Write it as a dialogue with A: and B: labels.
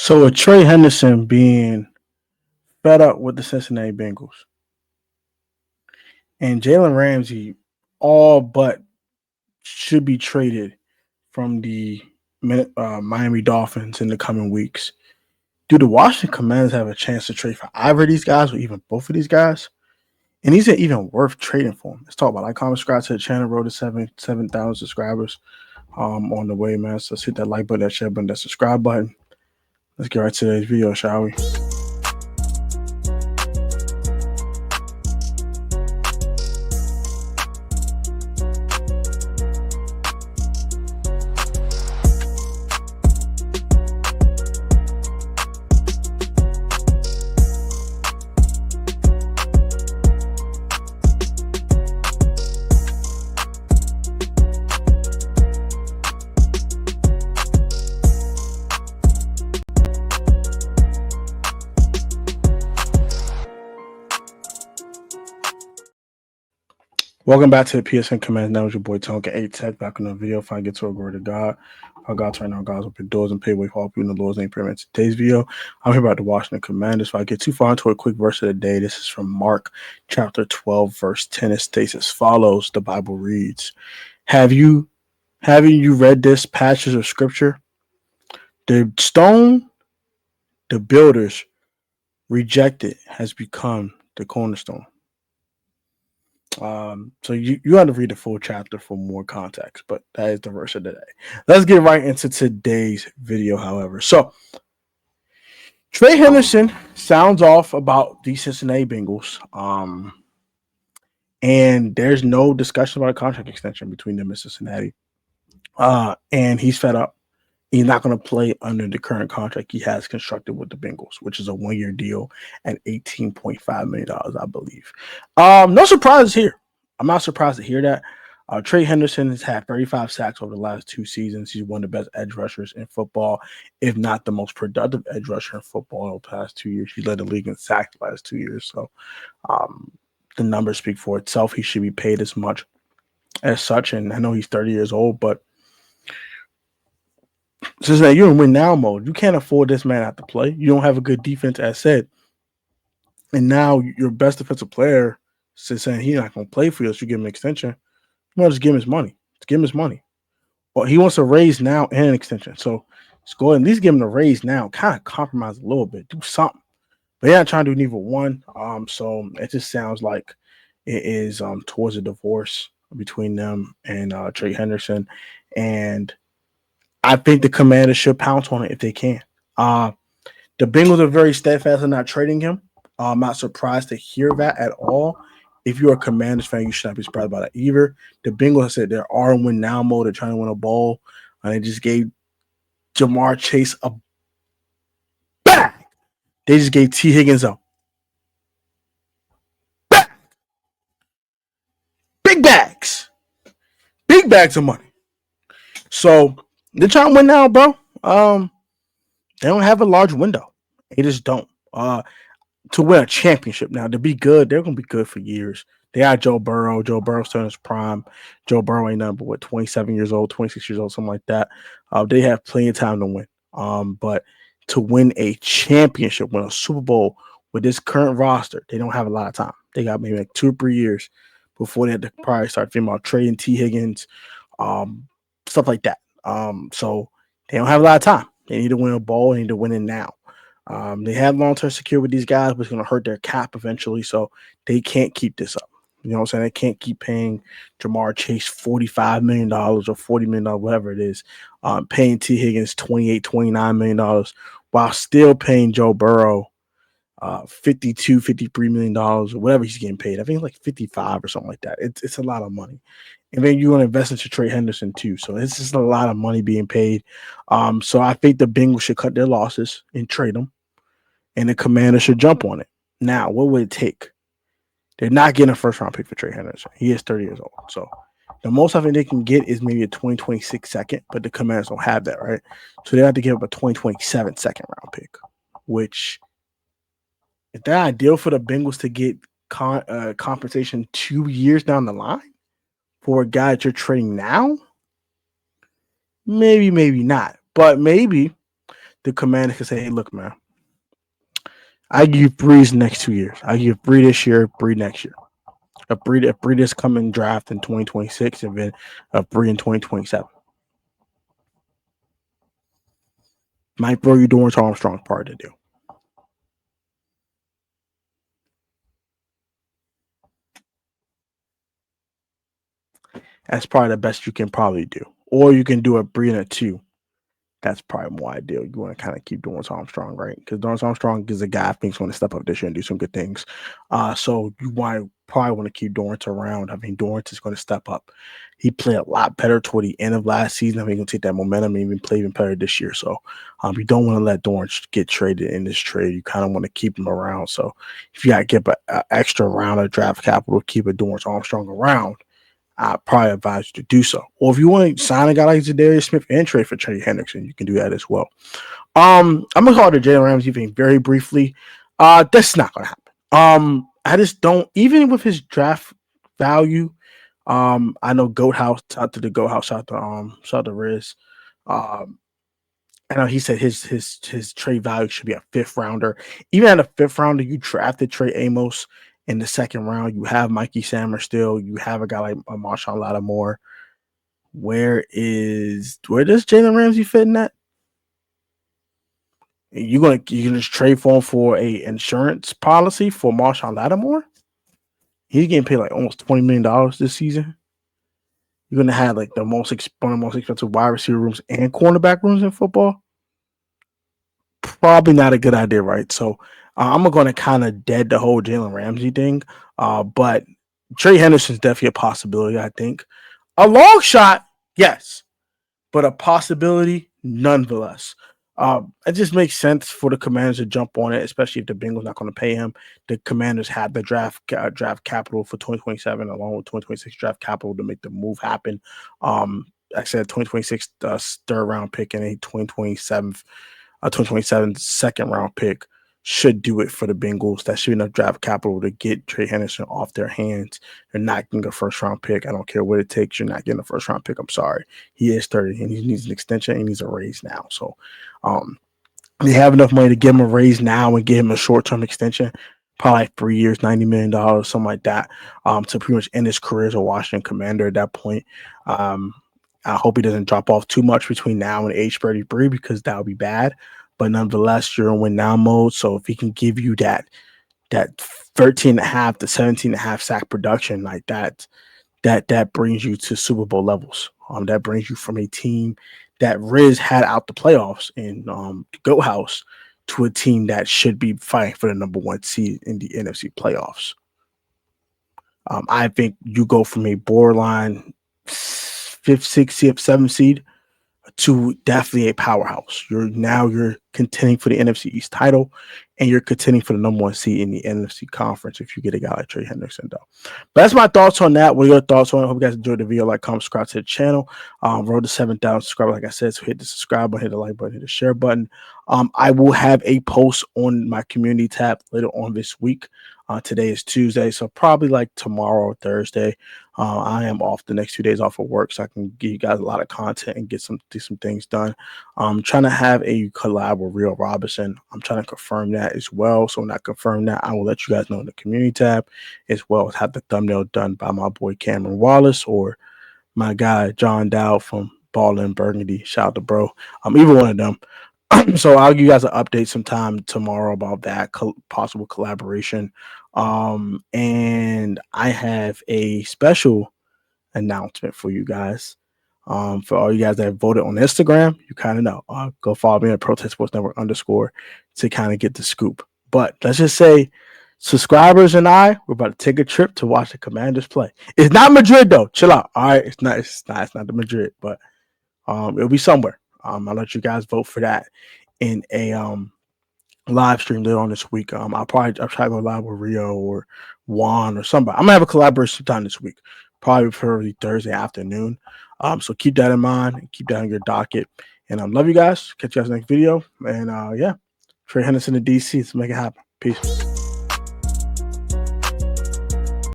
A: So with Trey Henderson being fed up with the Cincinnati Bengals and Jalen Ramsey all but should be traded from the Miami Dolphins in the coming weeks. Do the Washington Commanders have a chance to trade for either of these guys or even both of these guys? And is it even worth trading for them? Let's talk about it. Like, comment, subscribe to the channel. Road to 7,000 subscribers on the way, man. So let's hit that like button, that share button, that subscribe button. Let's get right to today's video, shall we? Welcome back to the PSN Commands. Now with your boy Tonka 8 Tech back in the video. If I get to a glory to God, our God turn on God's open doors and pay way for all people in the Lord's name. Prayer. Today's video, I'm here about the Washington Commanders. If I get too far into a quick verse of the day, this is from Mark chapter 12, verse 10. It states as follows: the Bible reads, Haven't you read this passage of scripture? The stone the builders rejected has become the cornerstone. So you have to read the full chapter for more context, but that is the verse of the day. Let's get right into today's video, however. So Trey Henderson sounds off about the Cincinnati Bengals. And there's no discussion about a contract extension between them and Cincinnati. And he's fed up. He's not going to play under the current contract he has constructed with the Bengals, which is a 1-year deal at $18.5 million, I believe. No surprises here. I'm not surprised to hear that. Trey Henderson has had 35 sacks over the last 2 seasons. He's one of the best edge rushers in football, if not the most productive edge rusher in football over the past 2 years. He led the league in sacks the last 2 years. So the numbers speak for itself. He should be paid as much as such. And I know he's 30 years old, but since now you're in win now mode, you can't afford this man not to play. You don't have a good defense, as said. And now your best defensive player is saying he's not going to play for you, so you give him an extension. You want to just give him his money. Just give him his money. Well, he wants a raise now and an extension. So just go ahead and at least give him a raise now. Kind of compromise a little bit. Do something. But they're not trying to do neither one. So it just sounds like it is towards a divorce between them and Trey Henderson. And I think the Commanders should pounce on it if they can. The Bengals are very steadfast in not trading him. I'm not surprised to hear that at all. If you're a Commanders fan, you should not be surprised about that either. The Bengals said they are in win now mode. They're trying to win a bowl. And they just gave Jamar Chase a bag. They just gave T. Higgins a bag. Big bags. Big bags of money. So they're trying to win now, bro. They don't have a large window. They just don't. To win a championship now, to be good, they're going to be good for years. They got Joe Burrow. Joe Burrow's turning his prime. Joe Burrow ain't nothing but 27 years old, 26 years old, something like that. They have plenty of time to win. But to win a championship, win a Super Bowl with this current roster, they don't have a lot of time. They got maybe like 2 or 3 years before they had to probably start thinking about trading T. Higgins, stuff like that. So they don't have a lot of time. They need to win a bowl. They need to win it now. They have long-term security with these guys, but it's going to hurt their cap eventually, so they can't keep this up. You know what I'm saying? They can't keep paying Jamar Chase $45 million or $40 million, whatever it is, paying T. Higgins $28, $29 million while still paying Joe Burrow $52, $53 million or whatever he's getting paid. I think it's like 55 or something like that. It's a lot of money. And then you're going to invest into Trey Henderson too. So it's just a lot of money being paid. So I think the Bengals should cut their losses and trade them. And the Commanders should jump on it. Now, what would it take? They're not getting a first-round pick for Trey Henderson. He is 30 years old. So the most I think they can get is maybe a 2026 second, but the Commanders don't have that, right? So they have to give up a 2027 second-round pick, which is that ideal for the Bengals to get compensation 2 years down the line for a guy that you're trading now? Maybe, maybe not. But maybe the Commanders can say, "Hey, look, man, I give you Breeze next 2 years. I give you Bree this year, Bree next year. A Bree this coming draft in 2026, and then a Bree in 2027. Might throw you Dorrance Armstrong part to do. That's probably the best you can probably do. Or you can do a Bree and a 2. That's probably more ideal. You want to kind of keep Dorrance Armstrong, right? Because Dorrance Armstrong is a guy I think's going to step up this year and do some good things. So you probably want to keep Dorrance around. I mean, Dorrance is going to step up. He played a lot better toward the end of last season. I mean, he's going to take that momentum and even play even better this year. So you don't want to let Dorrance get traded in this trade. You kind of want to keep him around. So if you got to give an extra round of draft capital to keep a Dorrance Armstrong around, I probably advise you to do so. Or if you want to sign a guy like Zadarius Smith and trade for Trey Hendrickson, you can do that as well. I'm gonna call the Jalen Ramsey thing very briefly. That's not gonna happen. I just don't, even with his draft value. I know Goat House, out to the Goat House, shout to Riz. Um, I know he said his trade value should be a fifth rounder. Even at a fifth rounder, you drafted Trey Amos in the second round. You have Mikey Sammer still. You have a guy like Marshawn Lattimore. Where does Jalen Ramsey fit in that? You gonna just trade for him for a insurance policy for Marshawn Lattimore? He's getting paid like almost $20 million this season. You're gonna have like one of the most expensive wide receiver rooms and cornerback rooms in football. Probably not a good idea, right? So I'm going to kind of dead the whole Jalen Ramsey thing. But Trey Henderson's definitely a possibility, I think. A long shot, yes, but a possibility nonetheless. It just makes sense for the Commanders to jump on it, especially if the Bengals not going to pay him. The Commanders have the draft capital for 2027, along with 2026 draft capital to make the move happen. I said 2026 third round pick and a 2027 second round pick should do it for the Bengals. That should be enough draft capital to get Trey Henderson off their hands. They're not getting a first round pick. I don't care what it takes. You're not getting a first round pick. I'm sorry. He is 30 and he needs an extension and he needs a raise now. So they have enough money to give him a raise now and give him a short term extension, probably like 3 years, $90 million, something like that, to pretty much end his career as a Washington Commander at that point. I hope he doesn't drop off too much between now and age 33 because that would be bad. But nonetheless, you're in win now mode. So if he can give you that 13.5 to 17.5 sack production like that brings you to Super Bowl levels. That brings you from a team that Riz had out the playoffs in Goat House to a team that should be fighting for the number one seed in the NFC playoffs. I think you go from a borderline 5th, 6th, 7th seed to definitely a powerhouse. You're contending for the NFC East title, and you're contending for the number one seed in the NFC conference if you get a guy like Trey Hendrickson, though. But that's my thoughts on that. What are your thoughts on it? I hope you guys enjoyed the video. Like, comment, subscribe to the channel. Road to 7,000 subscribers, like I said. So hit the subscribe button, hit the like button, hit the share button. I will have a post on my community tab later on this week. Today is Tuesday, so probably like tomorrow or Thursday. I am off the next 2 days off of work, so I can give you guys a lot of content and do some things done. I'm trying to have a collab with Real Robinson. I'm trying to confirm that as well. So when I confirm that, I will let you guys know in the community tab, as well as have the thumbnail done by my boy Cameron Wallace or my guy John Dow from Ball and Burgundy. Shout out to bro. Either one of them. So I'll give you guys an update sometime tomorrow about that possible collaboration. And I have a special announcement for you guys. For all you guys that voted on Instagram, you kind of know. Go follow me at Protest Sports Network _ to kind of get the scoop. But let's just say subscribers and we're about to take a trip to watch the Commanders play. It's not Madrid though. Chill out. All right. It's not the Madrid, but it'll be somewhere. I'll let you guys vote for that in a live stream later on this week. I'll try to go live with Rio or Juan or somebody. I'm gonna have a collaboration time this week, probably for Thursday afternoon. So keep that in mind and keep that on your docket. And love you guys. Catch you guys next video. And Trey Henderson to DC. Let's make it happen. Peace.